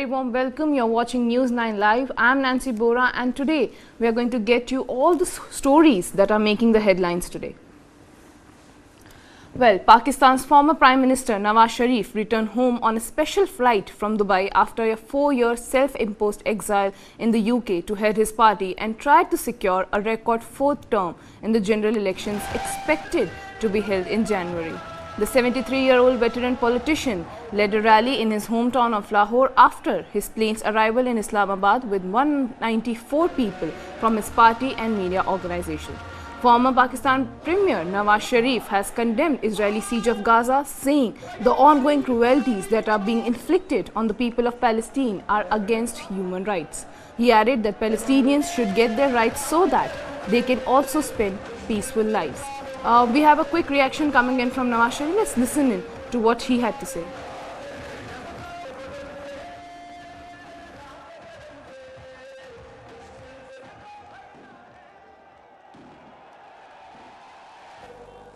very warm welcome. You're watching News9 Live. I'm Nancy Bora, and today we are going to get you all the stories that are making the headlines today. Well, Pakistan's former Prime Minister Nawaz Sharif returned home on a special flight from Dubai after a 4-year self-imposed exile in the UK to head his party and tried to secure a record 4th term in the general elections expected to be held in January. The 73-year-old veteran politician led a rally in his hometown of Lahore after his plane's arrival in Islamabad with 194 people from his party and media organization. Former Pakistan Premier Nawaz Sharif has condemned Israeli siege of Gaza, saying the ongoing cruelties that are being inflicted on the people of Palestine are against human rights. He added that Palestinians should get their rights so that they can also spend peaceful lives. We have a quick reaction coming in from Nawaz Sharif. Let's listen in to what he had to say.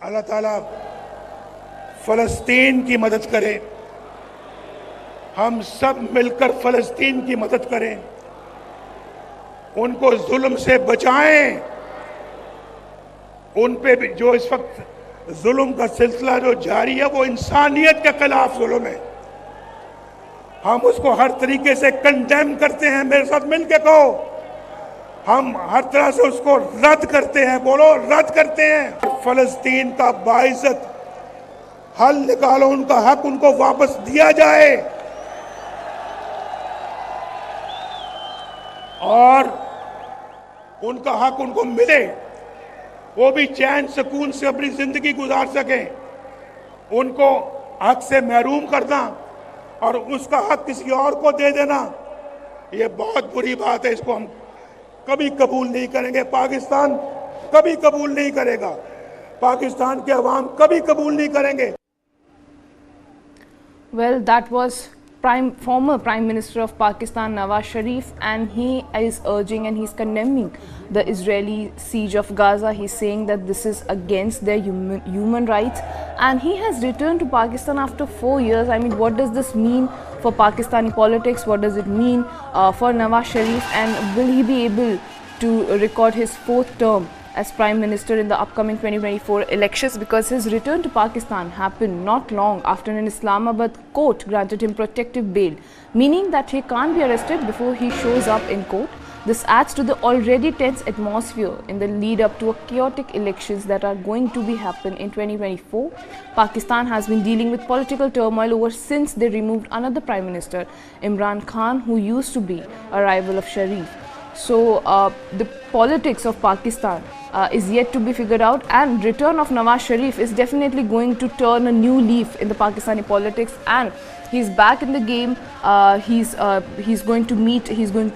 अल्लाह ताला फ़लस्तीन की मदद करे, हम सब मिलकर फ़लस्तीन की मदद करें, उनको जुल्म से बचाएं, उन पे भी जो इस वक्त जुल्म का सिलसिला जो जारी है वो इंसानियत के खिलाफ जुल्म है। हम उसको हर तरीके से कंडेम करते हैं। मेरे साथ मिलके कहो, हम हर तरह से उसको रद्द करते हैं। बोलो, रद्द करते हैं। फ़लस्तीन का बाइज़्ज़त हल निकालो, उनका हक उनको वापस दिया जाए और उनका हक उनको मिले, वो भी चैन सुकून से अपनी जिंदगी गुजार सकें। उनको हक से महरूम करना और उसका हक किसी और को दे देना, ये बहुत बुरी बात है। इसको हम कभी कबूल नहीं करेंगे। पाकिस्तान कभी कबूल नहीं करेगा। पाकिस्तान के अवाम कभी कबूल नहीं करेंगे। Well, that was former Prime Minister of Pakistan Nawaz Sharif, and he is urging and he's condemning the Israeli siege of Gaza. He's saying that this is against their human rights, and he has returned to Pakistan after 4 years. I mean, what does this mean for Pakistani politics? What does it mean for Nawaz Sharif, and will he be able to record his 4th term as Prime Minister in the upcoming 2024 elections? Because his return to Pakistan happened not long after an Islamabad court granted him protective bail, meaning that he can't be arrested before he shows up in court. This adds to the already tense atmosphere in the lead up to a chaotic elections that are going to be happen in 2024. Pakistan has been dealing with political turmoil over since they removed another Prime Minister, Imran Khan, who used to be a rival of Sharif. So the politics of Pakistan is yet to be figured out, and return of Nawaz Sharif is definitely going to turn a new leaf in the Pakistani politics, and he's back in the game. He's going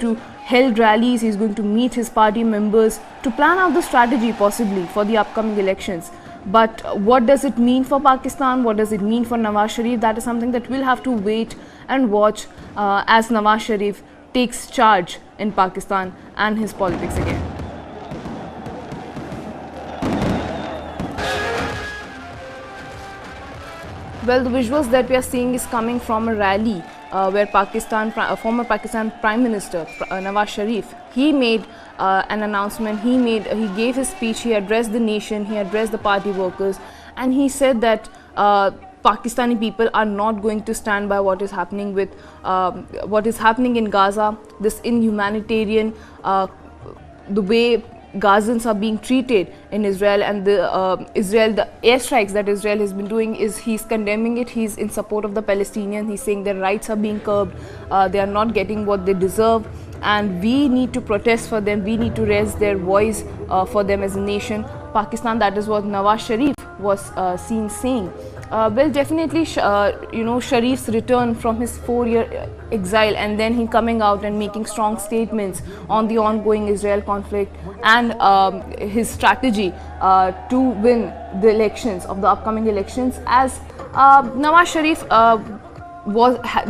to held rallies, he's going to meet his party members to plan out the strategy possibly for the upcoming elections. But what does it mean for Pakistan? What does it mean for Nawaz Sharif? That is something that we'll have to wait and watch as Nawaz Sharif takes charge in Pakistan and his politics again. Well, the visuals that we are seeing is coming from a rally where former Pakistan Prime Minister Nawaz Sharif, he made an announcement. He gave his speech. He addressed the nation. He addressed the party workers, and he said that Pakistani people are not going to stand by what is happening with what is happening in Gaza. This inhumanitarian, the way Gazans are being treated in Israel, and the airstrikes that Israel has been doing, he's condemning it. He's in support of the Palestinians. He's saying their rights are being curbed. They are not getting what they deserve, and we need to protest for them. We need to raise their voice for them as a nation. Pakistan, that is what Nawaz Sharif was seen saying. Well, definitely, Sharif's return from his 4-year exile, and then he coming out and making strong statements on the ongoing Israel conflict and his strategy to win the elections of the upcoming elections, as Nawaz Sharif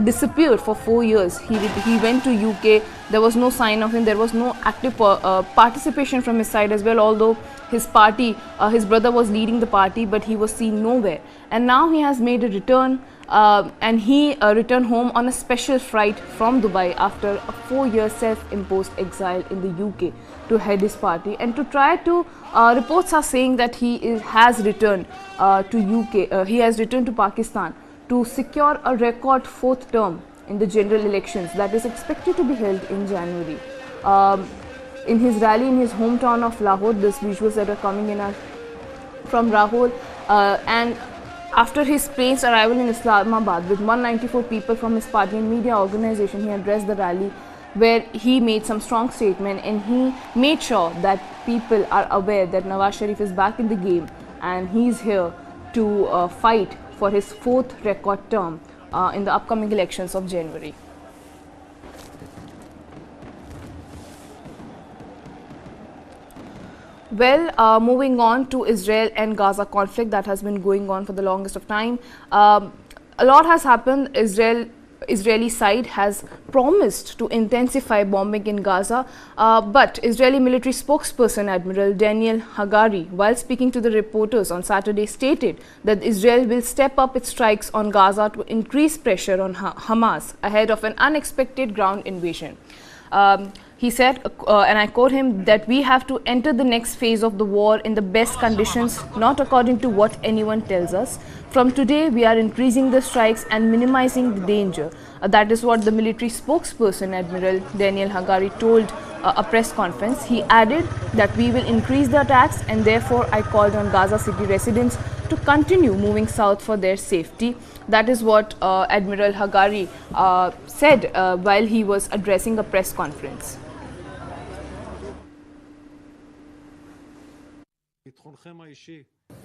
disappeared for 4 years. He went to UK. There was no sign of him. There was no active participation from his side as well, although his party, his brother was leading the party, but he was seen nowhere. And now he has made a return and he returned home on a special flight from Dubai after a 4-year self-imposed exile in the UK to head his party and to try to reports are saying that has returned to UK. He has returned to Pakistan to secure a record 4th term in the general elections that is expected to be held in January. In his rally in his hometown of Lahore, these visuals that are coming in are from Rahul, and after his plane's arrival in Islamabad with 194 people from his party and media organization, he addressed the rally where he made some strong statement and he made sure that people are aware that Nawaz Sharif is back in the game and he's here to fight for his 4th record term in the upcoming elections of January. Well, moving on to Israel and Gaza conflict that has been going on for the longest of time. A lot has happened. Israeli side has promised to intensify bombing in Gaza, but Israeli military spokesperson Admiral Daniel Hagari, while speaking to the reporters on Saturday, stated that Israel will step up its strikes on Gaza to increase pressure on Hamas ahead of an unexpected ground invasion. He said, and I quote him, that we have to enter the next phase of the war in the best conditions, not according to what anyone tells us. From today, we are increasing the strikes and minimizing the danger. That is what the military spokesperson, Admiral Daniel Hagari, told a press conference. He added that we will increase the attacks and therefore I called on Gaza City residents to continue moving south for their safety. That is what Admiral Hagari said while he was addressing a press conference.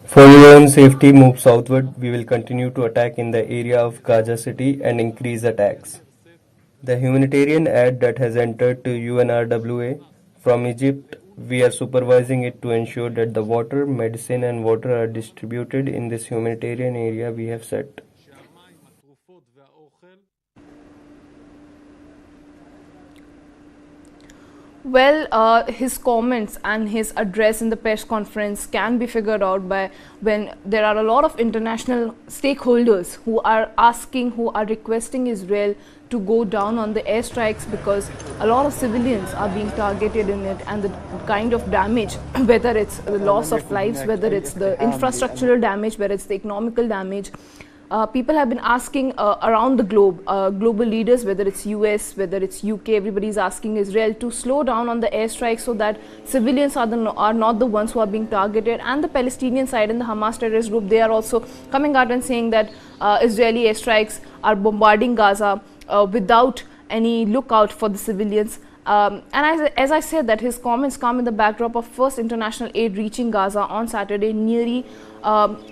For your own safety, move southward. We will continue to attack in the area of Gaza City and increase attacks. The humanitarian aid that has entered to UNRWA from Egypt, we are supervising it to ensure that the water, medicine and water are distributed in this humanitarian area we have set. Well, his comments and his address in the press conference can be figured out by when there are a lot of international stakeholders who are requesting Israel to go down on the airstrikes because a lot of civilians are being targeted in it, and the kind of damage, whether it's the loss of lives, whether it's the infrastructural damage, whether it's the economical damage. People have been asking around the globe, global leaders, whether it's US, whether it's UK, everybody's asking Israel to slow down on the airstrikes so that civilians are not the ones who are being targeted. And the Palestinian side and the Hamas terrorist group, they are also coming out and saying that Israeli airstrikes are bombarding Gaza without any lookout for the civilians. And as I said, that his comments come in the backdrop of first international aid reaching Gaza on Saturday. Nearly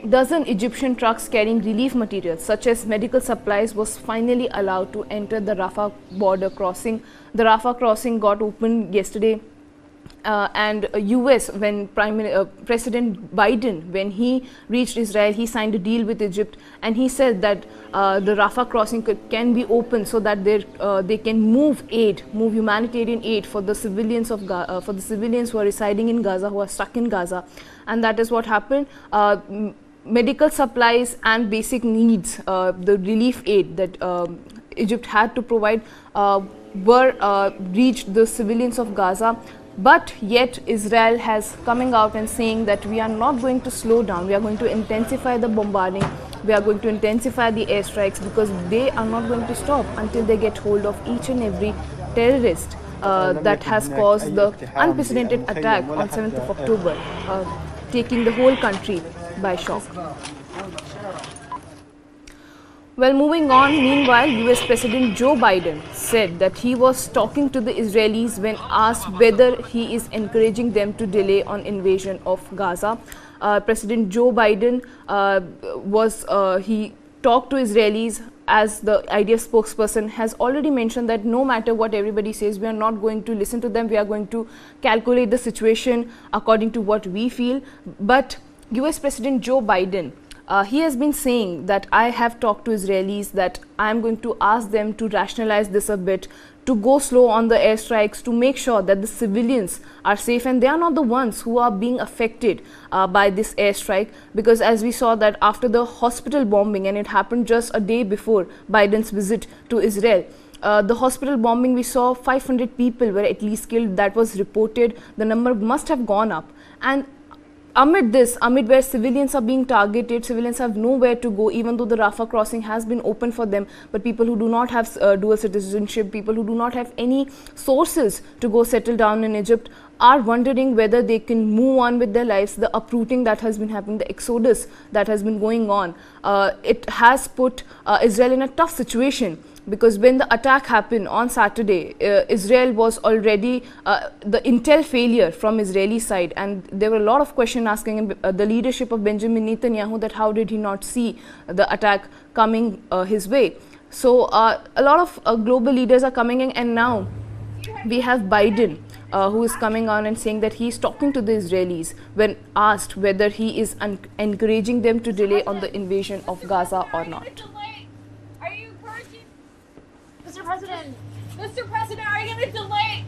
dozen Egyptian trucks carrying relief materials such as medical supplies was finally allowed to enter the Rafah border crossing. The Rafah crossing got opened yesterday. And US, when President Biden, when he reached Israel, he signed a deal with Egypt, and he said that the Rafah crossing can be opened so that they can move humanitarian aid for the civilians who are residing in Gaza, who are stuck in Gaza, and that is what happened. Medical supplies and basic needs, the relief aid that Egypt had to provide, were reached the civilians of Gaza. But yet Israel has coming out and saying that we are not going to slow down, we are going to intensify the bombarding, we are going to intensify the airstrikes, because they are not going to stop until they get hold of each and every terrorist that has caused the unprecedented attack on 7th of October, taking the whole country by shock. Well, moving on, meanwhile, US President Joe Biden said that he was talking to the Israelis when asked whether he is encouraging them to delay on invasion of Gaza. President Joe Biden he talked to Israelis, as the IDF spokesperson has already mentioned that no matter what everybody says, we are not going to listen to them, we are going to calculate the situation according to what we feel. But US President Joe Biden, he has been saying that I have talked to Israelis, that I am going to ask them to rationalize this a bit, to go slow on the airstrikes to make sure that the civilians are safe, and they are not the ones who are being affected by this airstrike, because as we saw that after the hospital bombing, and it happened just a day before Biden's visit to Israel, the hospital bombing, we saw 500 people were at least killed. That was reported. The number must have gone up. And amid where civilians are being targeted, civilians have nowhere to go, even though the Rafah crossing has been open for them. But people who do not have dual citizenship, people who do not have any sources to go settle down in Egypt, are wondering whether they can move on with their lives. The uprooting that has been happening, the exodus that has been going on, it has put Israel in a tough situation. Because when the attack happened on Saturday, Israel was already the intel failure from Israeli side, and there were a lot of questions asking the leadership of Benjamin Netanyahu that how did he not see the attack coming his way. So a lot of global leaders are coming in, and now we have Biden who is coming on and saying that he is talking to the Israelis when asked whether he is encouraging them to delay on the invasion of Gaza or not. Mr. President, are you going to delay?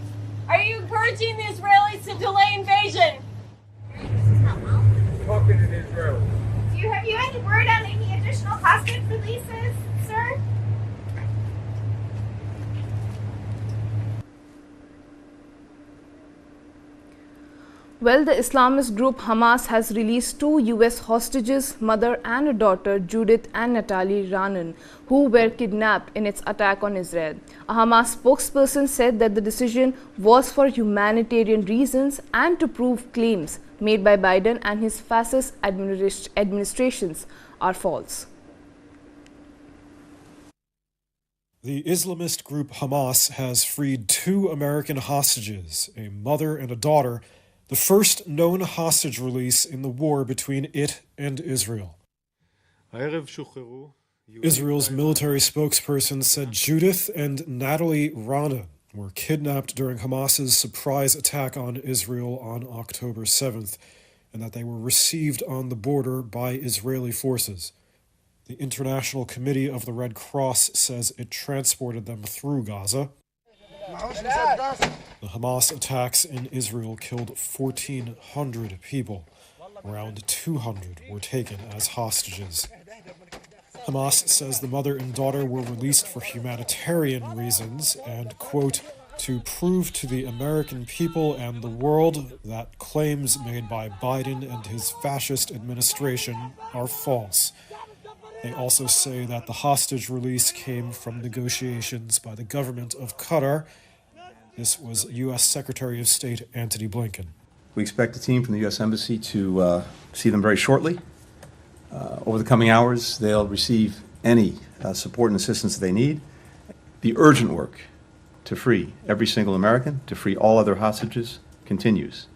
Are you encouraging the Israelis to delay invasion? Talking in Israel. Have you any word on any additional hostage releases, sir? Well, the Islamist group Hamas has released 2 US hostages, mother and a daughter, Judith and Natalie Ranan, who were kidnapped in its attack on Israel. A Hamas spokesperson said that the decision was for humanitarian reasons and to prove claims made by Biden and his fascist administrations are false. The Islamist group Hamas has freed 2 American hostages, a mother and a daughter, the first known hostage release in the war between it and Israel. Israel's military spokesperson said Judith and Natalie Rana were kidnapped during Hamas's surprise attack on Israel on October 7th, and that they were received on the border by Israeli forces. The International Committee of the Red Cross says it transported them through Gaza. The Hamas attacks in Israel killed 1,400 people. Around 200 were taken as hostages. Hamas says the mother and daughter were released for humanitarian reasons and, quote, to prove to the American people and the world that claims made by Biden and his fascist administration are false. They also say that the hostage release came from negotiations by the government of Qatar. This was U.S. Secretary of State Antony Blinken. We expect a team from the U.S. Embassy to see them very shortly. Over the coming hours, they'll receive any support and assistance that they need. The urgent work to free every single American, to free all other hostages, continues,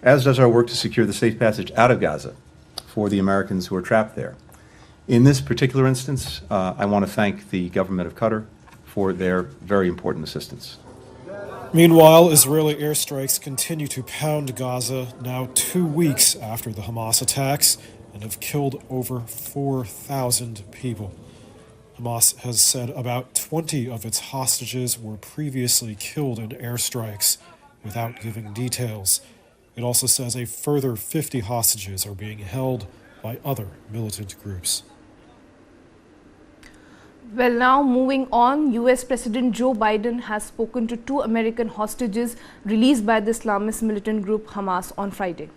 as does our work to secure the safe passage out of Gaza for the Americans who are trapped there. In this particular instance, I want to thank the government of Qatar for their very important assistance. Meanwhile, Israeli airstrikes continue to pound Gaza now 2 weeks after the Hamas attacks and have killed over 4,000 people. Hamas has said about 20 of its hostages were previously killed in airstrikes without giving details. It also says a further 50 hostages are being held by other militant groups. Well, now moving on, US President Joe Biden has spoken to 2 American hostages released by the Islamist militant group Hamas on Friday.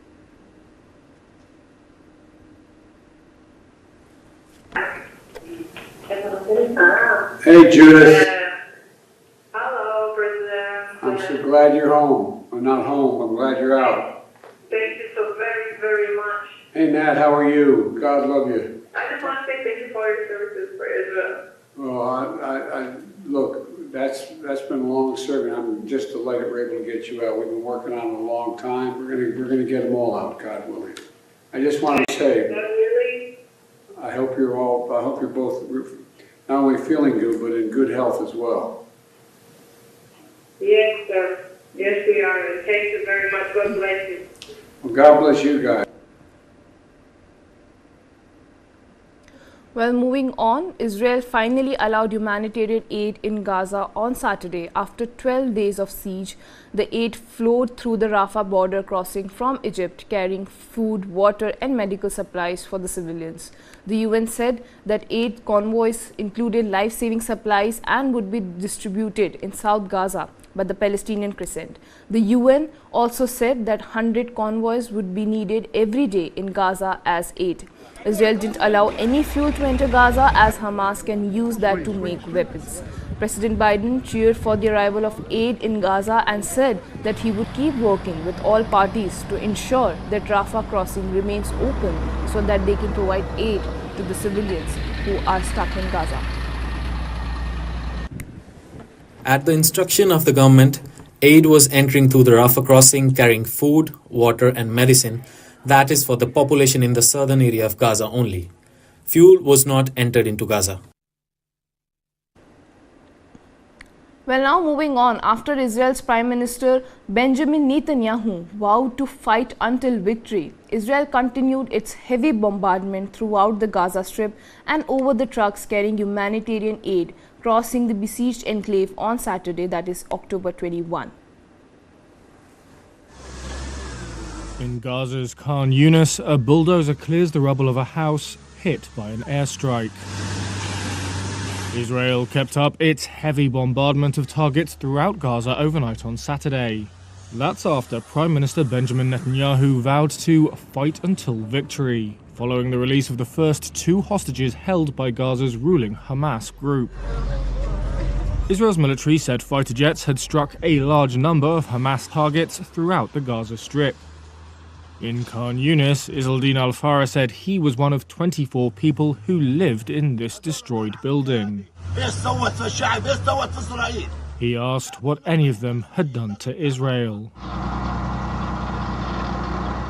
Hey, Judith. Hello, President. I'm so glad you're home. Or not home, I'm glad you're out. Thank you so very, very much. Hey, Nat, how are you? God love you. I just want to say thank you for your services for Israel. Well, look, that's been long serving. I'm just delighted we're able to get you out. We've been working on it a long time. We're gonna get them all out, God willing. I just want to say, Really? I hope you're both not only feeling good, but in good health as well. Yes, sir. Yes, we are. Thank you very much. God bless you. Well, God bless you guys. Well, moving on, Israel finally allowed humanitarian aid in Gaza on Saturday. After 12 days of siege, the aid flowed through the Rafah border crossing from Egypt, carrying food, water and medical supplies for the civilians. The UN said that aid convoys included life-saving supplies and would be distributed in South Gaza by the Palestinian Crescent. The UN also said that 100 convoys would be needed every day in Gaza as aid. Israel didn't allow any fuel to enter Gaza as Hamas can use that to make weapons. President Biden cheered for the arrival of aid in Gaza and said that he would keep working with all parties to ensure that Rafah crossing remains open so that they can provide aid to the civilians who are stuck in Gaza. At the instruction of the government, aid was entering through the Rafah crossing carrying food, water and medicine. That is for the population in the southern area of Gaza only. Fuel was not entered into Gaza. Well, now moving on, after Israel's Prime Minister Benjamin Netanyahu vowed to fight until victory, Israel continued its heavy bombardment throughout the Gaza Strip and over the trucks carrying humanitarian aid crossing the besieged enclave on Saturday, that is October 21. In Gaza's Khan Yunis, a bulldozer clears the rubble of a house hit by an airstrike. Israel kept up its heavy bombardment of targets throughout Gaza overnight on Saturday. That's after Prime Minister Benjamin Netanyahu vowed to fight until victory, following the release of the first 2 hostages held by Gaza's ruling Hamas group. Israel's military said fighter jets had struck a large number of Hamas targets throughout the Gaza Strip. In Khan Yunis, Izzeldin Al-Farah said he was one of 24 people who lived in this destroyed building. He asked what any of them had done to Israel.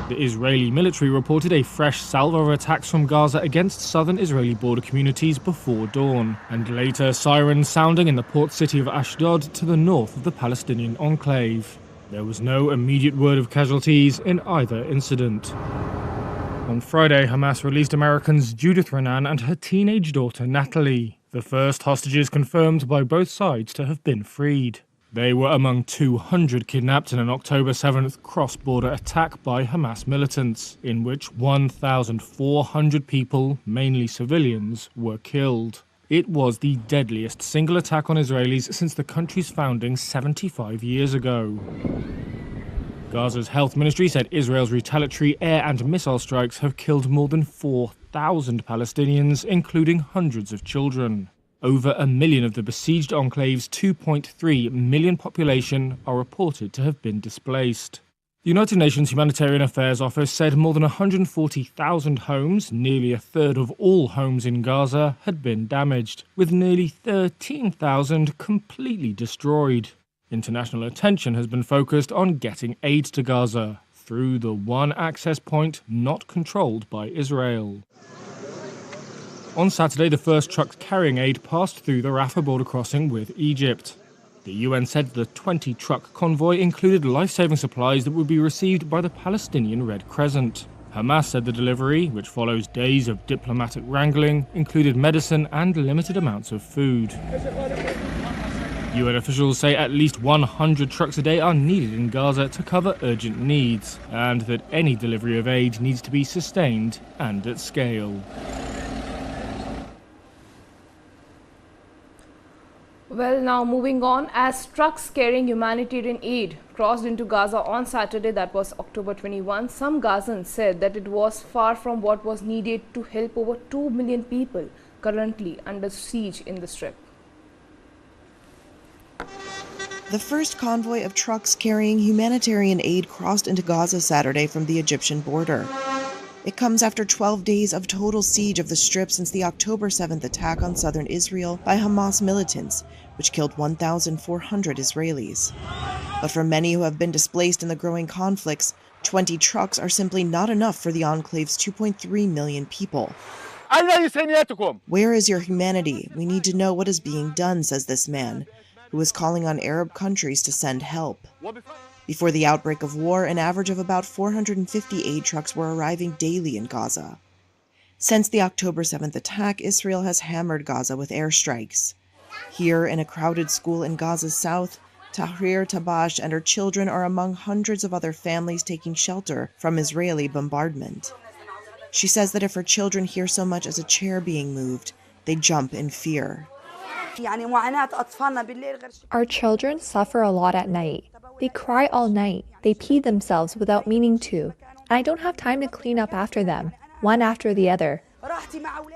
The Israeli military reported a fresh salvo of attacks from Gaza against southern Israeli border communities before dawn, and later sirens sounding in the port city of Ashdod to the north of the Palestinian enclave. There was no immediate word of casualties in either incident. On Friday, Hamas released Americans Judith Renan and her teenage daughter Natalie, the first hostages confirmed by both sides to have been freed. They were among 200 kidnapped in an October 7th cross-border attack by Hamas militants, in which 1,400 people, mainly civilians, were killed. It was the deadliest single attack on Israelis since the country's founding 75 years ago. Gaza's health ministry said Israel's retaliatory air and missile strikes have killed more than 4,000 Palestinians, including hundreds of children. Over 1 million of the besieged enclave's 2.3 million population are reported to have been displaced. The United Nations Humanitarian Affairs Office said more than 140,000 homes, nearly a third of all homes in Gaza, had been damaged, with nearly 13,000 completely destroyed. International attention has been focused on getting aid to Gaza through the one access point not controlled by Israel. On Saturday, the first trucks carrying aid passed through the Rafah border crossing with Egypt. The UN said the 20-truck convoy included life-saving supplies that would be received by the Palestinian Red Crescent. Hamas said the delivery, which follows days of diplomatic wrangling, included medicine and limited amounts of food. UN officials say at least 100 trucks a day are needed in Gaza to cover urgent needs, and that any delivery of aid needs to be sustained and at scale. Well, now moving on, as trucks carrying humanitarian aid crossed into Gaza on Saturday, that was October 21, some Gazans said that it was far from what was needed to help over 2 million people currently under siege in the Strip. The first convoy of trucks carrying humanitarian aid crossed into Gaza Saturday from the Egyptian border. It comes after 12 days of total siege of the Strip since the October 7th attack on southern Israel by Hamas militants, which killed 1,400 Israelis. But for many who have been displaced in the growing conflicts, 20 trucks are simply not enough for the enclave's 2.3 million people. Where is your humanity? We need to know what is being done, says this man, who is calling on Arab countries to send help. Before the outbreak of war, an average of about 450 aid trucks were arriving daily in Gaza. Since the October 7th attack, Israel has hammered Gaza with airstrikes. Here, in a crowded school in Gaza's south, Tahrir Tabash and her children are among hundreds of other families taking shelter from Israeli bombardment. She says that if her children hear so much as a chair being moved, they jump in fear. Our children suffer a lot at night. They cry all night. They pee themselves without meaning to. And I don't have time to clean up after them, one after the other.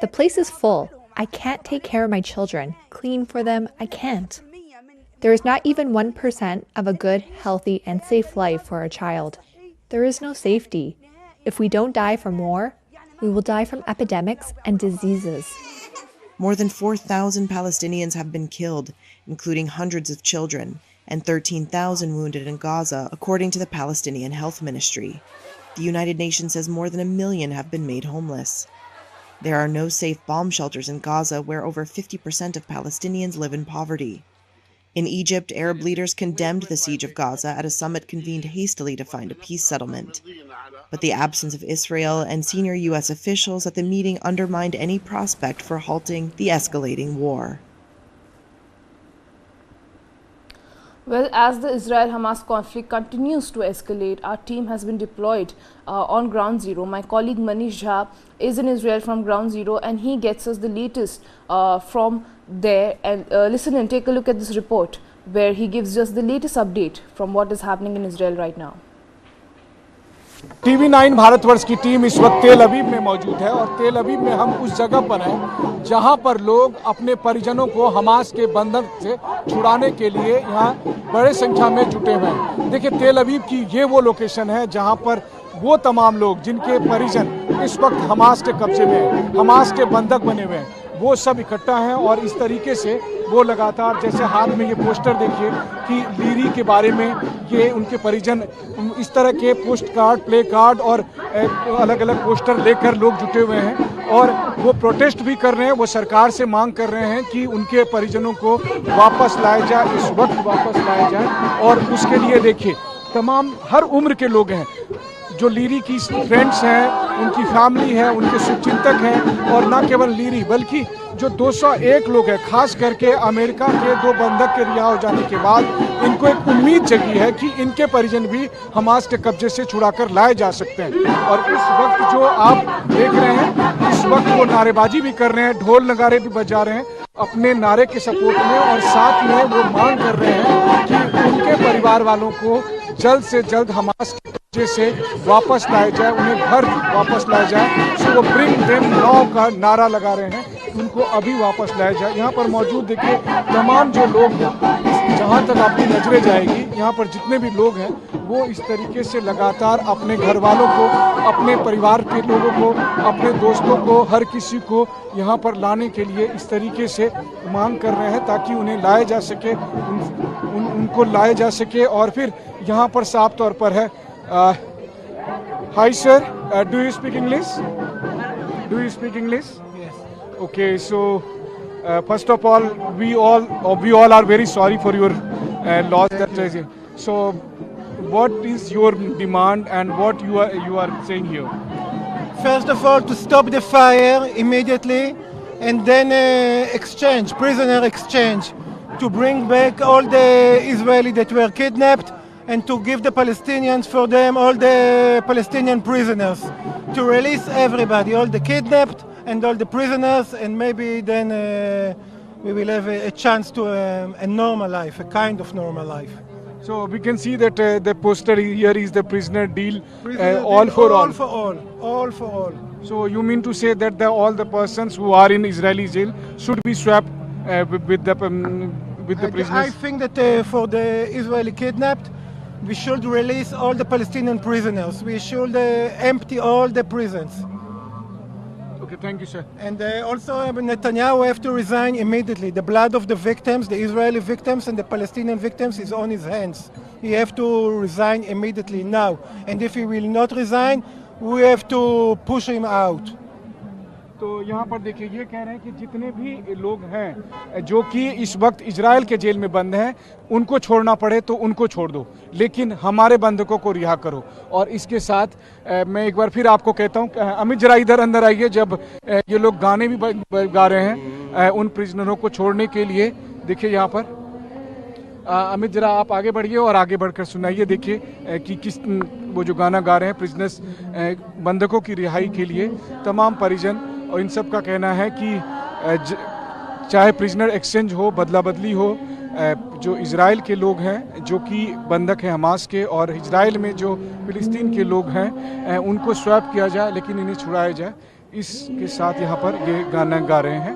The place is full. I can't take care of my children, clean for them, I can't. There is not even 1% of a good, healthy, and safe life for a child. There is no safety. If we don't die from war, we will die from epidemics and diseases. More than 4,000 Palestinians have been killed, including hundreds of children, and 13,000 wounded in Gaza, according to the Palestinian Health Ministry. The United Nations says more than 1 million have been made homeless. There are no safe bomb shelters in Gaza, where over 50% of Palestinians live in poverty. In Egypt, Arab leaders condemned the siege of Gaza at a summit convened hastily to find a peace settlement. But the absence of Israel and senior U.S. officials at the meeting undermined any prospect for halting the escalating war. Well, as the Israel-Hamas conflict continues to escalate, our team has been deployed on Ground Zero. My colleague Manishs is in Israel from Ground Zero, and he gets us the latest from there. And listen and take a look at this report, where he gives us the latest update from what is happening in Israel right now. TV 9 Bharatvarsh की team इस वक्त तेल अवीव में मौजूद है और तेल अवीव में हम उस जगह पर हैं जहां पर लोग अपने परिजनों को हमास के बंधन से छुड़ाने के लिए यहां बड़े संख्या में जुटे हुए हैं। देखिए, तेल अवीव की ये वो लोकेशन है जहां पर वो तमाम लोग जिनके परिजन इस वक्त हमास के कब्जे में हैं, हमास के बंधक बने हुए हैं, वो सब इकट्ठा हैं और इस तरीके से वो लगातार, जैसे हाथ में ये पोस्टर देखिए कि लीरी के बारे में ये उनके परिजन इस तरह के पोस्ट कार्ड, प्ले कार्ड और अलग अलग पोस्टर लेकर लोग जुटे हुए हैं और वो प्रोटेस्ट भी कर रहे हैं। वो सरकार से मांग कर रहे हैं कि उनके परिजनों को वापस लाया जाए, इस वक्त वापस लाया जाए। और उसके लिए देखिए तमाम हर उम्र के लोग हैं, जो लीरी की फ्रेंड्स हैं, उनकी फैमिली है, उनके शुभचिंतक हैं और ना केवल लीरी बल्कि जो 201 लोग हैं, खास करके अमेरिका के 2 बंधक के रिहा हो जाने के बाद इनको एक उम्मीद जगी है कि इनके परिजन भी हमास के कब्जे से छुड़ाकर लाए जा सकते हैं। और इस वक्त जो आप देख रहे हैं, इस वक्त वो नारेबाजी भी कर रहे हैं, ढोल नगारे भी बजा रहे हैं अपने नारे के सपोर्ट में और साथ में वो मांग कर रहे हैं कि उनके परिवार वालों को जल्द से जल्द हमास के कब्जे से वापस लाया जाए, उन्हें घर वापस लाया जाए। सो वो ब्रिंग देम नाउ का नारा लगा रहे हैं, उनको अभी वापस लाया जाए। यहाँ पर मौजूद देखिए तमाम जो लोग हैं, जहाँ तक आपकी नजरें जाएगी यहाँ पर जितने भी लोग हैं वो इस तरीके से लगातार अपने घर वालों को, अपने परिवार के लोगों को, अपने दोस्तों को, हर किसी को यहाँ पर लाने के लिए इस तरीके से मांग कर रहे हैं ताकि उन्हें लाया जा सके, उनको लाया जा सके। और फिर यहाँ पर साफ तौर पर है, high sir, do you speak English? Do you speak English? Okay, so first of all, we all are very sorry for your loss. So, what is your demand and what you are saying here? First of all, to stop the fire immediately, and then prisoner exchange, to bring back all the Israelis that were kidnapped, and to give the Palestinians for them all the Palestinian prisoners, to release everybody, all the kidnapped and all the prisoners, and maybe then we will have a chance to a normal life, a kind of normal life. So we can see that the poster here is the prisoner deal, all for all. All for all, all for all. So you mean to say that all the persons who are in Israeli jail should be swapped with the prisoners? I think that for the Israeli kidnapped, we should release all the Palestinian prisoners. We should empty all the prisons. Okay, thank you, sir. And also Netanyahu have to resign immediately. The blood of the victims, the Israeli victims and the Palestinian victims, is on his hands. He have to resign immediately now. And if he will not resign, we have to push him out. तो यहाँ पर देखिए ये कह रहे हैं कि जितने भी लोग हैं जो कि इस वक्त इजराइल के जेल में बंद हैं उनको छोड़ना पड़े तो उनको छोड़ दो, लेकिन हमारे बंधकों को रिहा करो। और इसके साथ मैं एक बार फिर आपको कहता हूँ, अमित जरा इधर अंदर आइए। जब ये लोग गाने भी गा रहे हैं उन प्रिजनरों को छोड़ने के लिए, देखिए यहाँ पर अमित जरा आप आगे बढ़िए और आगे बढ़कर सुनाइए। देखिए कि किस वो जो गाना गा रहे हैं प्रिजनर्स बंधकों की रिहाई के लिए तमाम परिजन, और इन सब का कहना है कि चाहे प्रिजनर एक्सचेंज हो, बदला बदली हो, जो इजराइल के लोग हैं जो कि बंधक हैं हमास के, और इजराइल में जो फिलिस्तीन के लोग हैं उनको स्वैप किया जाए लेकिन इन्हें छुड़ाया जाए। इसके साथ यहाँ पर ये गाना गा रहे हैं।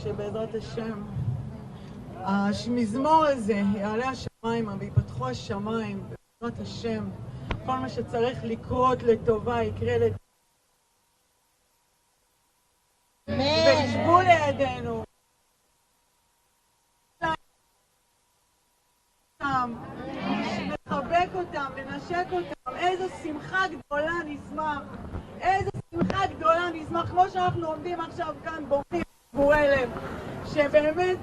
שבעזרת השם המזמור הזה יעלה השמיימה ויפתחו השמיים, בעזרת השם כל מה שצריך לקרות לטובה יקרה לטובה וישבו לידינו נחבק אותם, לנשק אותם. איזו שמחה גדולה נשמח, איזו שמחה גדולה נשמח, כמו שאנחנו עומדים עכשיו כאן בוכים בורי לב, שבאמת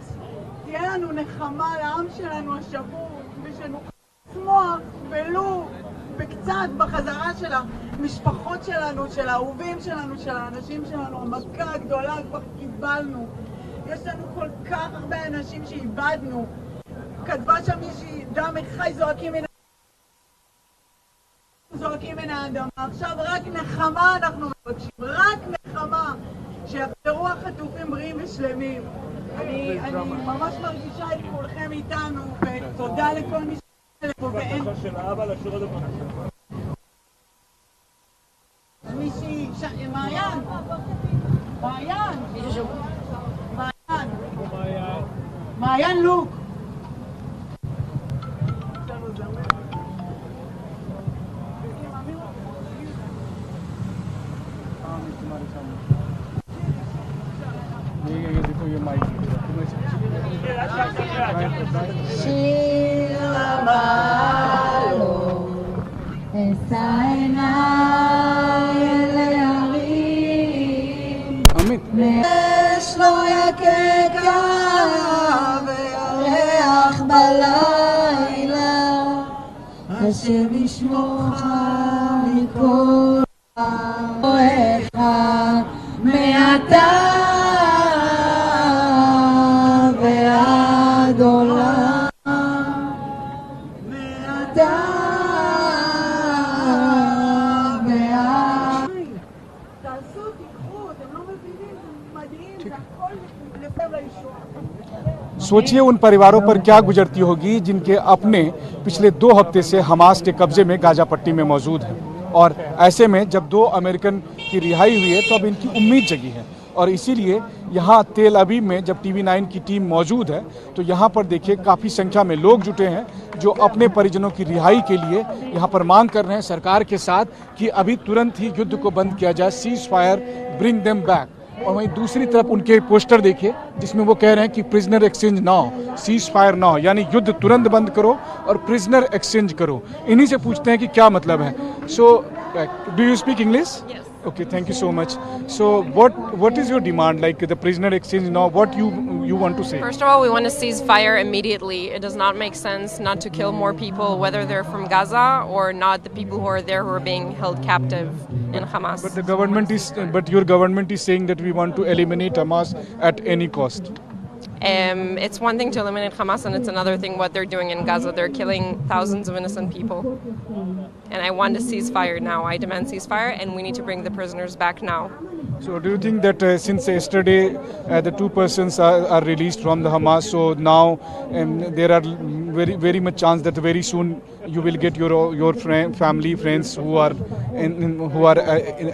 תהיה לנו נחמה לעם שלנו השבור, ושנוכל לשמוח ולו בקצת בחזרה של המשפחות שלנו, של האהובים שלנו, של האנשים שלנו. המכה הגדולה כבר קיבלנו, יש לנו כל כך הרבה אנשים שאיבדנו. כתבה שם מישהי, דם חי זועקים מן האדמה. עכשיו רק נחמה אנחנו מבקשים, רק נחמה, שיחזרו החטופים בריאים ושלמים. אני ממש מרגישה את כולכם איתנו, ותודה לכל מי שאלה פה. ואין מישהי, מעיין, מעיין לוק. שיר המעלות, אשא עיניי אל ההרים, אש לא יקקה וירח בלילה, השם ישמורך מכל רעך מעתה ועד עולם, מעתה ועד. תעשו, תיקחו, אתם לא מבינים, זה מדהים, זה הכל לפני לישועה. सोचिए उन परिवारों पर क्या गुजरती होगी जिनके अपने पिछले 2 हफ्ते से हमास के कब्जे में गाजा पट्टी में मौजूद हैं। और ऐसे में जब 2 अमेरिकन की रिहाई हुई है तो अब इनकी उम्मीद जगी है, और इसीलिए यहाँ तेल अवीव में जब TV9 की टीम मौजूद है तो यहाँ पर देखिए काफ़ी संख्या में लोग जुटे हैं जो अपने परिजनों की रिहाई के लिए यहाँ पर मांग कर रहे हैं सरकार के साथ कि अभी तुरंत ही युद्ध को बंद किया जाए, cease fire, bring them back. और वहीं दूसरी तरफ उनके पोस्टर देखिए जिसमें वो कह रहे हैं कि prisoner exchange now, cease fire now, यानी युद्ध तुरंत बंद करो और प्रिजनर एक्सचेंज करो। इन्हीं से पूछते हैं कि क्या मतलब है। So do you speak English? Okay, thank you so much. So what is your demand, like the prisoner exchange now? What you want to say? First of all, we want to cease fire immediately. It does not make sense not to kill more people, whether they're from Gaza or not, the people who are there who are being held captive in Hamas. But your government is saying that we want to eliminate Hamas at any cost. It's one thing to eliminate Hamas, and it's another thing what they're doing in Gaza. They're killing thousands of innocent people. And I want a ceasefire now. I demand ceasefire, and we need to bring the prisoners back now. So do you think that since yesterday the two persons are released from the Hamas, so now there are very much chance that very soon you will get your family, friends who are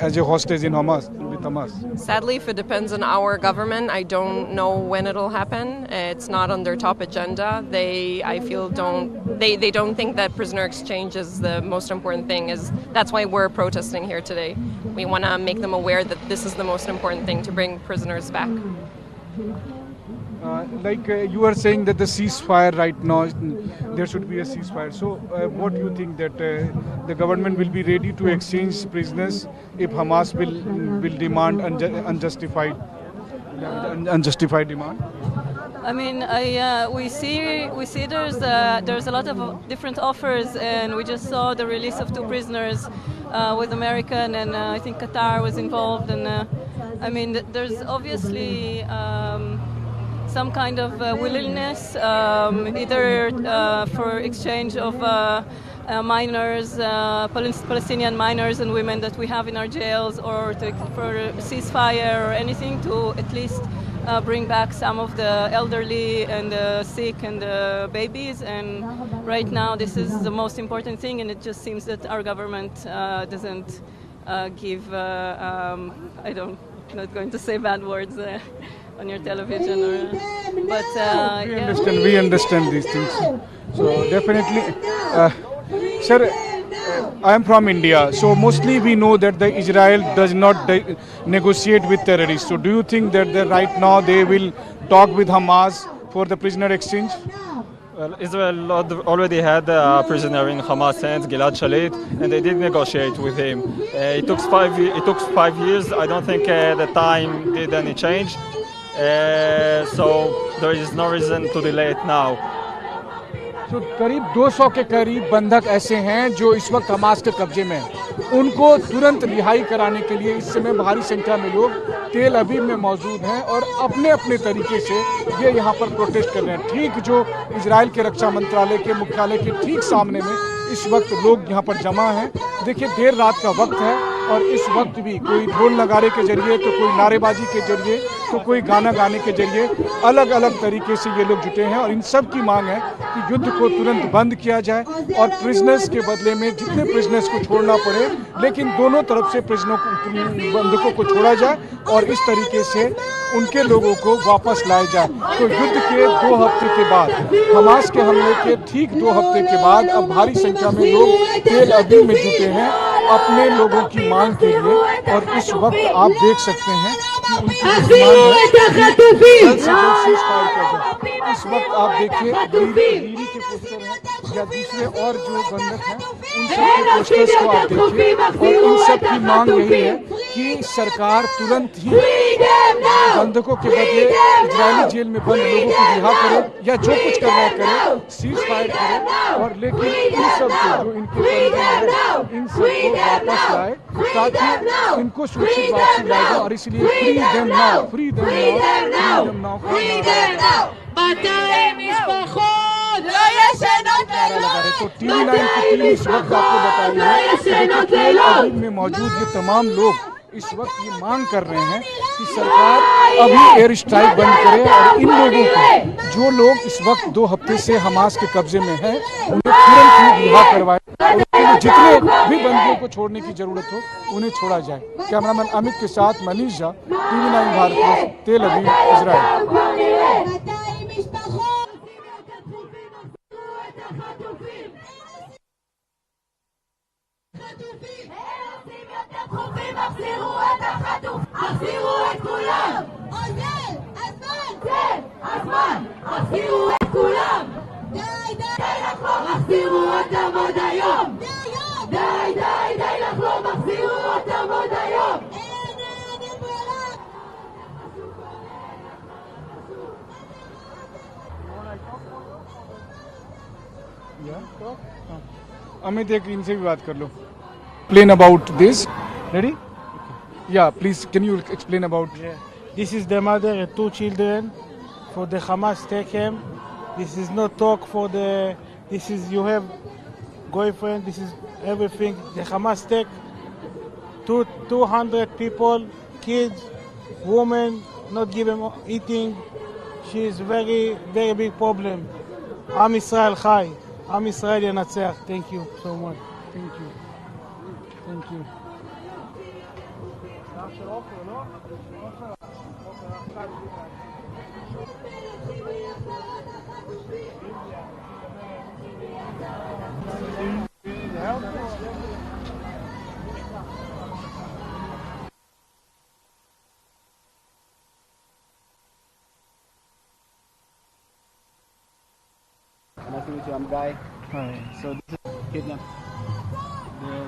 as a hostage in Hamas, with Hamas? Sadly, if it depends on our government, I don't know when it'll happen. It's not on their top agenda. They don't think that prisoner exchange is the most important thing. That's why we're protesting here today. We want to make them aware that this is the most important thing, to bring prisoners back. You are saying that the ceasefire right now, there should be a ceasefire. So what do you think that the government will be ready to exchange prisoners if Hamas will demand unjustified demand? I mean, we see there's a lot of different offers, and we just saw the release of two prisoners with American, and I think Qatar was involved, and I mean, there's obviously some kind of willingness, either for exchange of minors, Palestinian minors and women that we have in our jails, or for ceasefire or anything to at least bring back some of the elderly and the sick and the babies. And right now this is the most important thing, and it just seems that our government doesn't give, I'm not going to say bad words on your television, we understand these things. So definitely, sir, I am from India, so mostly we know that the Israel does not negotiate with terrorists. So do you think that right now they will talk with Hamas for the prisoner exchange? Well, Israel already had a prisoner in Hamas hands, Gilad Shalit, and they did negotiate with him. It took 5 years. I don't think the time did any change. So there is no reason to delay it now. तो करीब 200 के करीब बंधक ऐसे हैं जो इस वक्त हमास के कब्जे में हैं। उनको तुरंत रिहाई कराने के लिए इस समय भारी संख्या में लोग तेल अवीव में मौजूद हैं और अपने अपने तरीके से ये यहाँ पर प्रोटेस्ट कर रहे हैं। ठीक जो इजराइल के रक्षा मंत्रालय के मुख्यालय के ठीक सामने में इस वक्त लोग यहाँ पर जमा हैं। देखिए, देर रात का वक्त है और इस वक्त भी कोई ढोल नगारे के जरिए, तो कोई नारेबाजी के जरिए, तो कोई गाना गाने के जरिए अलग अलग तरीके से ये लोग जुटे हैं। और इन सब की मांग है कि युद्ध को तुरंत बंद किया जाए और प्रिजनर्स के बदले में जितने प्रिजनर्स को छोड़ना पड़े, लेकिन दोनों तरफ से बंधकों को छोड़ा जाए और इस तरीके से उनके लोगों को वापस लाया जाए। तो युद्ध के 2 हफ्ते के बाद, हमास के हमले के ठीक 2 हफ्ते के बाद अब भारी संख्या में लोग तेल अवीव में जुटे हैं अपने लोगों की मांग के लिए। और इस वक्त आप देख सकते हैं कि उनकी इस वक्त आप देखिए लीरी के पोस्टर हैं या दूसरे और जो बंधक हैं उन सब के पोस्टर्स को आप देखिए, और उन सब की मांग यही है कि सरकार तुरंत ही बंधकों के बदले इजरायली जेल में बंद लोगों को रिहा करे या जो कुछ करना है करे, सीज फायर करे, और लेकिन इन सब को जो इनके परिजन हैं इन सब को वापस लाए ताकि इनको सुरक्षित वापसी लाए जाए। और इसलिए free them now, free them now, free them now तो TV9 की टीम इस वक्त आपको बता रही है में मौजूद ये तमाम लोग इस वक्त ये मांग कर रहे हैं कि सरकार अभी एयर स्ट्राइक बंद करे और इन लोगों को, जो लोग इस वक्त 2 हफ्ते से हमास के कब्जे में हैं, उन्हें तुरंत ही रिहा करवाए और जितने भी बंदियों को छोड़ने की जरूरत हो उन्हें छोड़ा जाए। कैमरामैन अमित के साथ मनीष झा, TV9 भारत, तेल अवीव, इजराइल। अमित, एक इनसे भी बात कर लो। Complain about this. Ready? Okay. Yeah, please, can you explain about... Yeah. This is the mother and 2 children. For the Hamas take him. This is not talk for the... This is you have boyfriend. This is everything. The Hamas take 200 people, kids, women, not give them eating. She is very, very big problem. Am Israel Chai. Am Israel Yanatzach. Thank you so much. Thank you. Thank you. Nice to meet you. I'm Guy. Hi. So this is kidnap.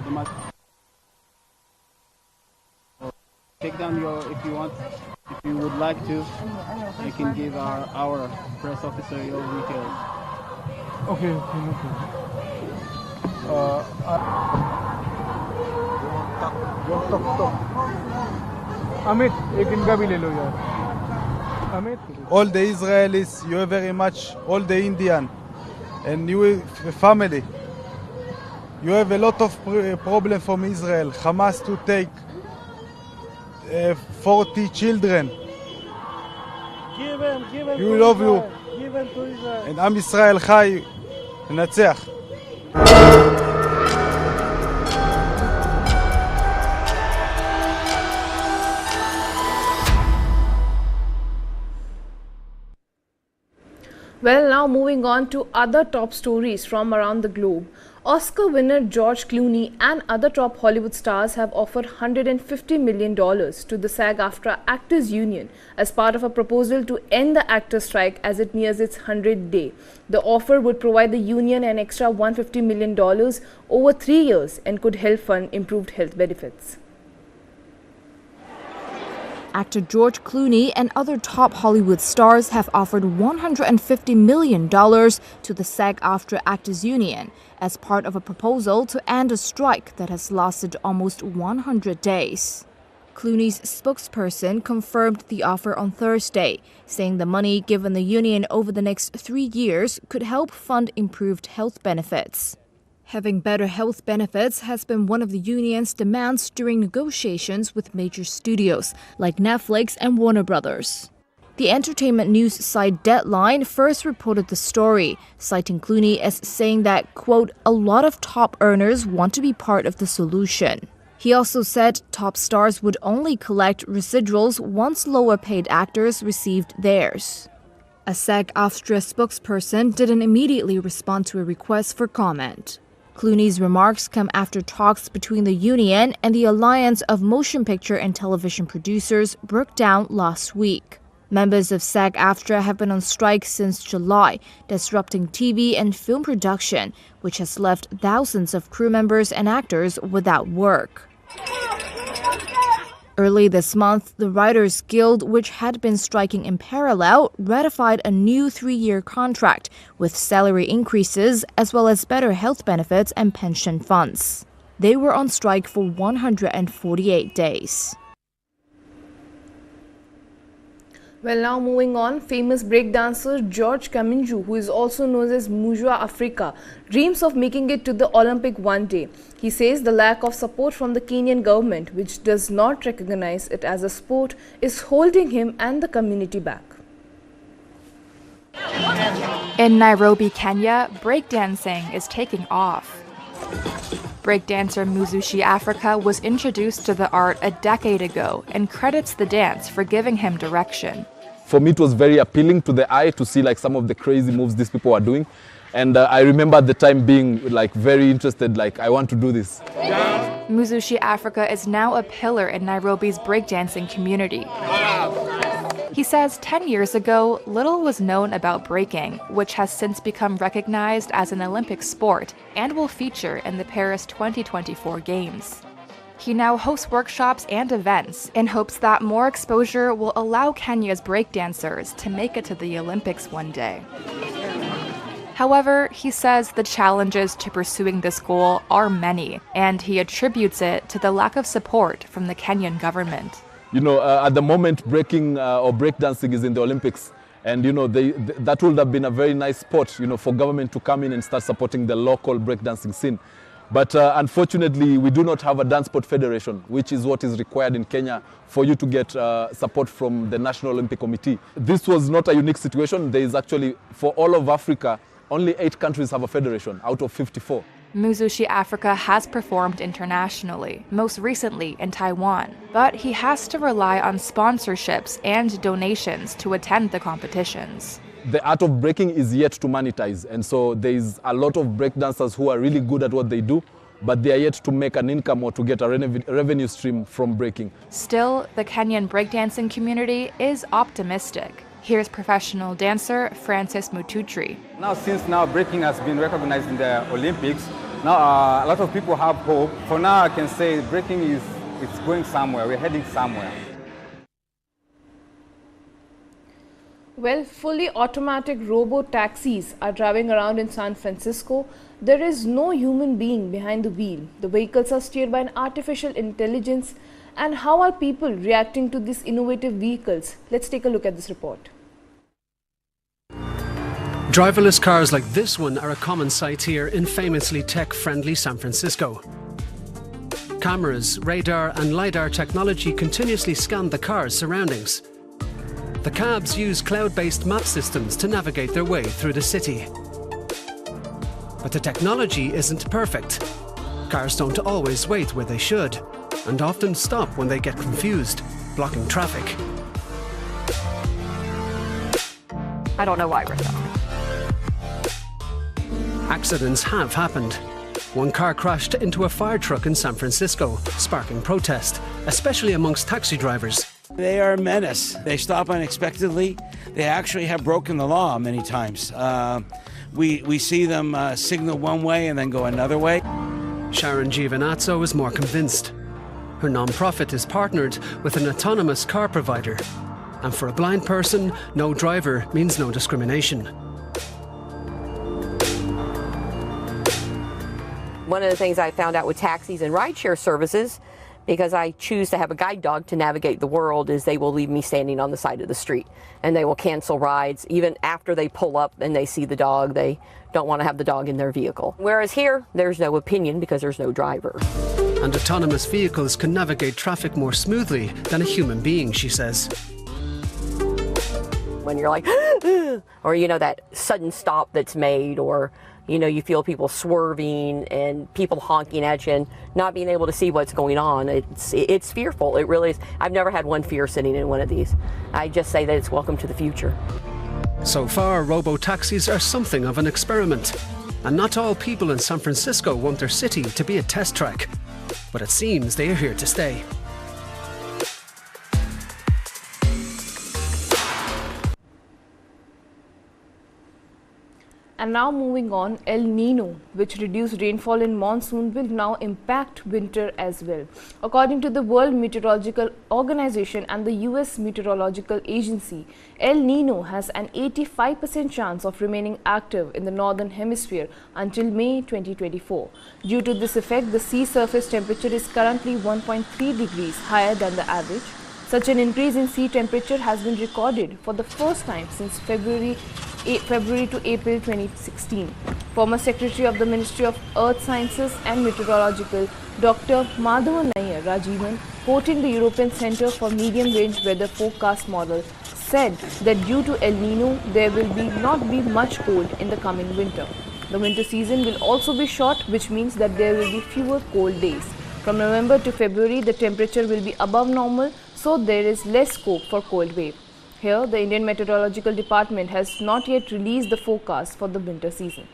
The must take down your if you want. If you would like to, I can give our press officer your details. Okay. No problem. Amit, एक इनका भी ले लो यार. Amit. All the Israelis, you are very much, all the Indian, and you family. You have a lot of problem from Israel. Hamas to take 40 children. Give him You to love Israel. you. Give him to Israel. And Am Israel Chai, Natzach. Well, now moving on to other top stories from around the globe. Oscar winner George Clooney and other top Hollywood stars have offered $150 million to the SAG-AFTRA Actors Union as part of a proposal to end the actors' strike as it nears its 100th day. The offer would provide the union an extra $150 million over 3 years and could help fund improved health benefits. Actor George Clooney and other top Hollywood stars have offered $150 million to the SAG-AFTRA Actors Union as part of a proposal to end a strike that has lasted almost 100 days. Clooney's spokesperson confirmed the offer on Thursday, saying the money given the union over the next 3 years could help fund improved health benefits. Having better health benefits has been one of the union's demands during negotiations with major studios like Netflix and Warner Brothers. The entertainment news site Deadline first reported the story, citing Clooney as saying that, quote, a lot of top earners want to be part of the solution. He also said top stars would only collect residuals once lower-paid actors received theirs. A SAG-AFTRA spokesperson didn't immediately respond to a request for comment. Clooney's remarks come after talks between the union and the Alliance of Motion Picture and Television Producers broke down last week. Members of SAG-AFTRA have been on strike since July, disrupting TV and film production, which has left thousands of crew members and actors without work. Early this month, the Writers Guild, which had been striking in parallel, ratified a new 3-year contract with salary increases as well as better health benefits and pension funds. They were on strike for 148 days. Well, now moving on, famous breakdancer George Kaminju, who is also known as Mujwa Africa, dreams of making it to the Olympic one day. He says the lack of support from the Kenyan government, which does not recognize it as a sport, is holding him and the community back. In Nairobi, Kenya, breakdancing is taking off. Breakdancer Muzushi Africa was introduced to the art a decade ago and credits the dance for giving him direction. For me, it was very appealing to the eye to see like some of the crazy moves these people are doing. And I remember at the time being like very interested, like I want to do this. Muzushi Africa is now a pillar in Nairobi's breakdancing community. He says 10 years ago, little was known about breaking, which has since become recognized as an Olympic sport and will feature in the Paris 2024 Games. He now hosts workshops and events in hopes that more exposure will allow Kenya's breakdancers to make it to the Olympics one day. However, he says the challenges to pursuing this goal are many, and he attributes it to the lack of support from the Kenyan government. You know, at the moment, breaking or breakdancing is in the Olympics. And, you know, that would have been a very nice spot, you know, for government to come in and start supporting the local breakdancing scene. But unfortunately, we do not have a dance sport federation, which is what is required in Kenya for you to get support from the National Olympic Committee. This was not a unique situation. There is actually, for all of Africa, only 8 countries have a federation out of 54. Muzushi Africa has performed internationally, most recently in Taiwan, but he has to rely on sponsorships and donations to attend the competitions. The art of breaking is yet to monetize, and so there is a lot of breakdancers who are really good at what they do, but they are yet to make an income or to get a revenue stream from breaking. Still, the Kenyan breakdancing community is optimistic. Here's professional dancer Francis Mututri. Now, since breaking has been recognized in the Olympics, now a lot of people have hope. For now, I can say breaking it's going somewhere. We're heading somewhere. Well, fully automatic robo-taxis are driving around in San Francisco. There is no human being behind the wheel. The vehicles are steered by an artificial intelligence. And how are people reacting to these innovative vehicles? Let's take a look at this report. Driverless cars like this one are a common sight here in famously tech-friendly San Francisco. Cameras, radar and LiDAR technology continuously scan the car's surroundings. The cabs use cloud-based map systems to navigate their way through the city. But the technology isn't perfect. Cars don't always wait where they should, and often stop when they get confused, blocking traffic. I don't know why we're stopping. Accidents have happened. One car crashed into a fire truck in San Francisco, sparking protest, especially amongst taxi drivers. They are a menace. They stop unexpectedly. They actually have broken the law many times. We see them signal one way and then go another way. Sharon Giovanazzo is more convinced. Her non-profit is partnered with an autonomous car provider. And for a blind person, no driver means no discrimination. One of the things I found out with taxis and rideshare services, because I choose to have a guide dog to navigate the world, is they will leave me standing on the side of the street and they will cancel rides even after they pull up and they see the dog. They don't want to have the dog in their vehicle. Whereas here, there's no opinion because there's no driver. And autonomous vehicles can navigate traffic more smoothly than a human being, she says. When you're like, or you know, that sudden stop that's made, or you know, you feel people swerving and people honking at you and not being able to see what's going on. It's fearful. It really is. I've never had one fear sitting in one of these. I just say that it's welcome to the future. So far, robo-taxis are something of an experiment. And not all people in San Francisco want their city to be a test track. But it seems they are here to stay. And now moving on, El Nino, which reduced rainfall in monsoon, will now impact winter as well. According to the World Meteorological Organization and the US Meteorological Agency, El Nino has an 85% chance of remaining active in the northern hemisphere until May 2024. Due to this effect, the sea surface temperature is currently 1.3 degrees higher than the average. Such an increase in sea temperature has been recorded for the first time since February to April 2016. Former Secretary of the Ministry of Earth Sciences and Meteorological, Dr. Madhavan Nair Rajivan, quoting the European Centre for Medium Range Weather Forecast model, said that due to El Nino, there will not be much cold in the coming winter. The winter season will also be short, which means that there will be fewer cold days. From November to February, the temperature will be above normal, so there is less scope for cold wave. Here, the Indian Meteorological Department has not yet released the forecast for the winter season.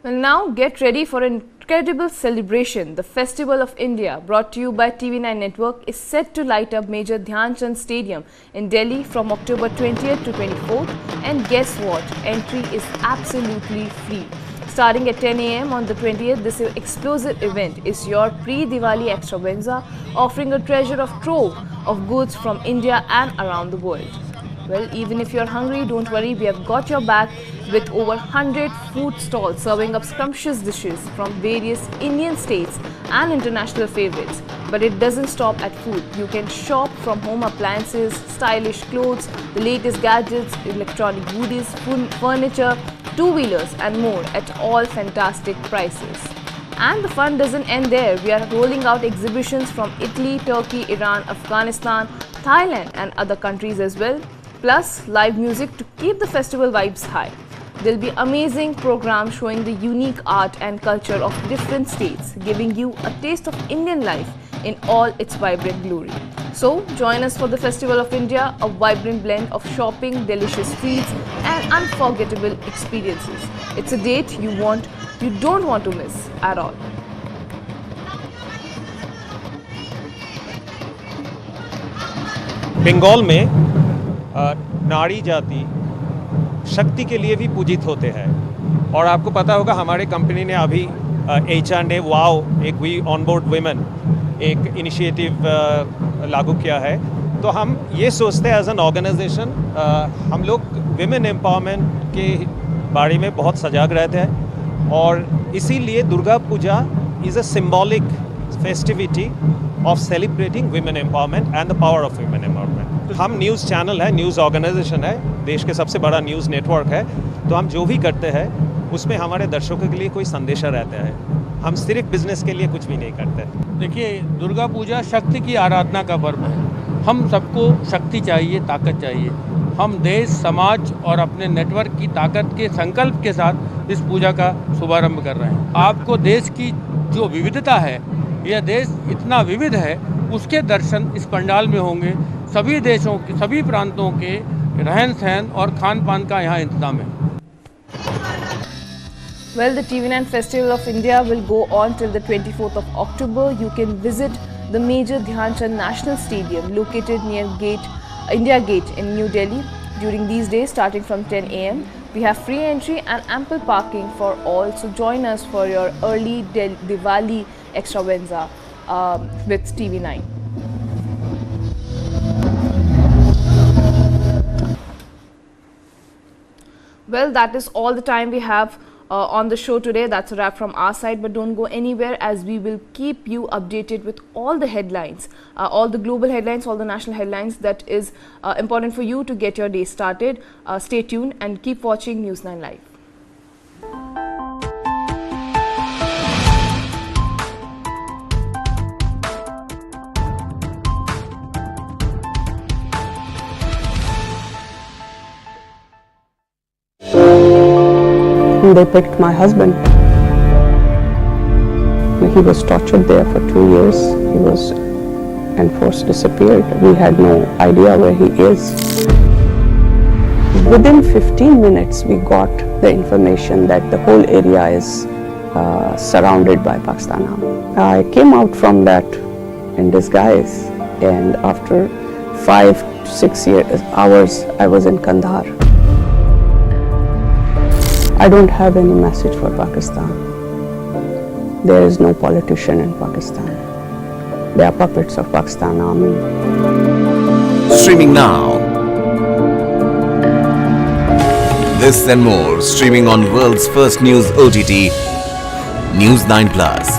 Well, now get ready for an incredible celebration. The Festival of India, brought to you by TV9 Network, is set to light up Major Dhyan Chand Stadium in Delhi from October 20th to 24th. And guess what? Entry is absolutely free. Starting at 10 a.m. on the 20th, this explosive event is your pre-Diwali extravaganza, offering a treasure of trove of goods from India and around the world. Well, even if you're hungry, don't worry, we have got your back with over 100 food stalls serving up scrumptious dishes from various Indian states and international favorites. But it doesn't stop at food. You can shop from home appliances, stylish clothes, the latest gadgets, electronic goodies, furniture, two-wheelers and more at all fantastic prices. And the fun doesn't end there. We are rolling out exhibitions from Italy, Turkey, Iran, Afghanistan, Thailand and other countries as well. Plus live music to keep the festival vibes high. There'll be amazing programs showing the unique art and culture of different states, giving you a taste of Indian life in all its vibrant glory. So join us for the Festival of India, a vibrant blend of shopping, delicious treats and unforgettable experiences. It's a date you don't want to miss at all. Bengal में नारी जाति शक्ति के लिए भी पूजित होते हैं और आपको पता होगा हमारे कंपनी ने अभी HR ने वाव एक वी ऑन बोर्ड वुमेन एक इनिशिएटिव लागू किया है। तो हम ये सोचते हैं एज एन ऑर्गेनाइजेशन हम लोग विमेन एम्पावरमेंट के बारे में बहुत सजग रहते हैं और इसीलिए Durga Puja is a symbolic festivity of celebrating women empowerment and the power of women empowerment. हम न्यूज़ चैनल है, न्यूज़ ऑर्गेनाइजेशन है, देश के सबसे बड़ा न्यूज़ नेटवर्क है, तो हम जो भी करते हैं उसमें हमारे दर्शकों के लिए कोई संदेशा रहता है। हम सिर्फ बिजनेस के लिए कुछ भी नहीं करते। देखिए, दुर्गा पूजा शक्ति की आराधना का पर्व है। हम सबको शक्ति चाहिए, ताकत चाहिए। हम देश, समाज और अपने नेटवर्क की ताकत के संकल्प के साथ इस पूजा का शुभारंभ कर रहे हैं। आपको देश की जो विविधता है, यह देश इतना विविध है, उसके दर्शन इस पंडाल में होंगे। सभी देशों के, सभी प्रांतों के रहन सहन और खान पान का यहाँ इंतजाम है। Well, the TV9 Festival of India will go on till the 24th of October. You can visit the Major Dhyan Chand National Stadium located near India Gate in New Delhi during these days starting from 10 a.m. We have free entry and ample parking for all. So join us for your early Diwali extravaganza with TV9. Well, that is all the time we have on the show today. That's a wrap from our side, but don't go anywhere as we will keep you updated with all the headlines, all the global headlines, all the national headlines that is important for you to get your day started. Stay tuned and keep watching News9 Live. They picked my husband. He was tortured there for 2 years. He was enforced disappeared. We had no idea where he is. Within 15 minutes, we got the information that the whole area is surrounded by Pakistan Army. I came out from that in disguise, and after 5 to 6 hours, I was in Kandahar. I don't have any message for Pakistan. There is no politician in Pakistan. They are puppets of Pakistan Army. Streaming now. This and more streaming on world's first news OTT, News9 Plus.